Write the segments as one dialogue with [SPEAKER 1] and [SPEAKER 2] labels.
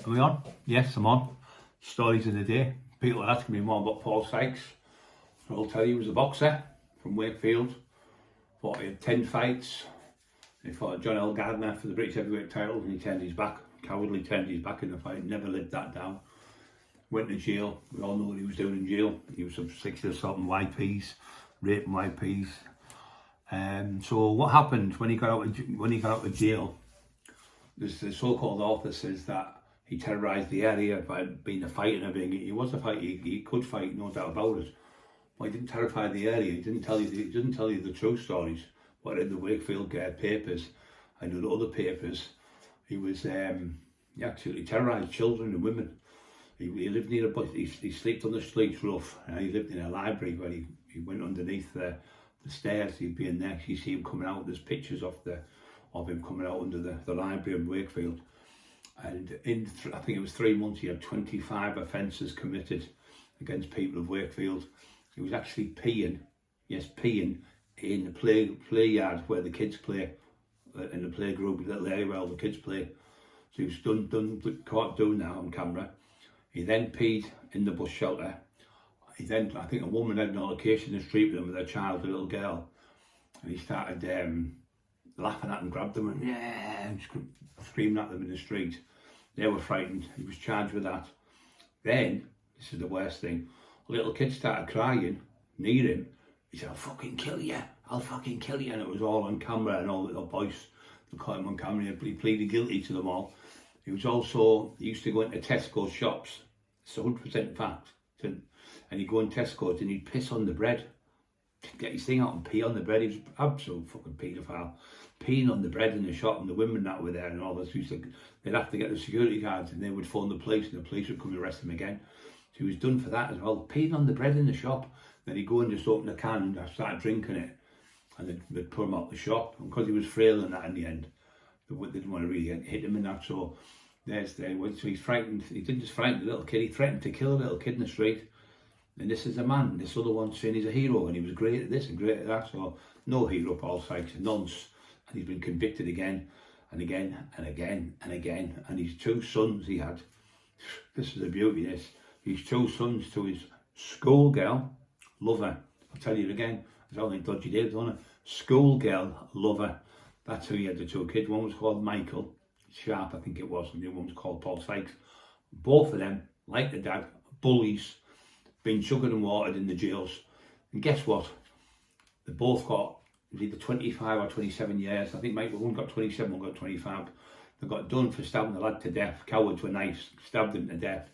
[SPEAKER 1] Are we on? Yes, I'm on. Stories of the day. People are asking me more about Paul Sykes. So I'll tell you, he was a boxer from Wakefield. Fought in 10 fights. He fought John L. Gardner for the British heavyweight title and he turned his back. Cowardly turned his back in the fight. Never lived that down. Went to jail. We all know what he was doing in jail. He was sexually assaulting YPs, raping YPs. So what happened when he got out of jail? There's the so-called author says that he terrorised the area by being a fighter and everything. He was a fighter. He could fight, no doubt about it. But he didn't terrify the area. He didn't tell you the true stories. But in the Wakefield papers and in other papers, he was he absolutely terrorised children and women. He lived near a bus. He slept on the streets rough. He lived in a library where he went underneath the stairs. He'd be in there. You see him coming out. There's pictures of him coming out under the library in Wakefield. And in I think it was 3 months, he had 25 offences committed against people of Wakefield. He was actually peeing in the play yard where the kids play, in the playgroup, little area where all the kids play. So he was caught doing that on camera. He then peed in the bus shelter. He then, I think a woman had an altercation in the street with him with her child, a little girl. And he started laughing at them, grabbed them and screaming at them in the street. They were frightened. He was charged with that. Then, this is the worst thing, a little kid started crying near him. He said, I'll fucking kill you. I'll fucking kill you. And it was all on camera and all the boys, they caught him on camera. He pleaded guilty to them all. He used to go into Tesco shops. It's 100% fact. And he'd go in Tesco's and he'd piss on the bread. Get his thing out and pee on the bread. He was absolute fucking paedophile. Peeing on the bread in the shop, and the women that were there and all this. They'd have to get the security guards and they would phone the police and the police would come and arrest him again. So he was done for that as well. Peeing on the bread in the shop. Then he'd go and just open a can and start drinking it. And they'd put him out the shop. And because he was frail and that in the end, they didn't want to really hit him in that. So so he's frightened. He didn't just frighten the little kid, he threatened to kill a little kid in the street. And this is a man, this other one saying he's a hero and he was great at this and great at that. So no hero, Paul Sykes, nonce. And he's been convicted again and again and again and again. And his 2 sons he had, this is the beauty of this, his 2 sons to his schoolgirl lover. I'll tell you again, it's all like dodgy days, don't it? Schoolgirl lover. That's who he had the 2 kids. One was called Michael Sharp, I think it was, and the other one was called Paul Sykes. Both of them, like the dad, bullies, been sugared and watered in the jails. And guess what? They both got either 25 or 27 years. I think one got 27, one got 25. They got done for stabbing the lad to death. Cowards were nice, stabbed him to death.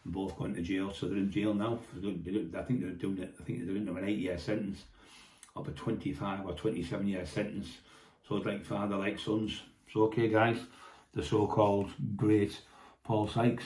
[SPEAKER 1] And both got into jail, so they're in jail now. I think they're doing it. I think they're doing an 8-year sentence, up a 25 or 27-year sentence. So it's like father, like sons. So okay, guys, the so-called great Paul Sykes.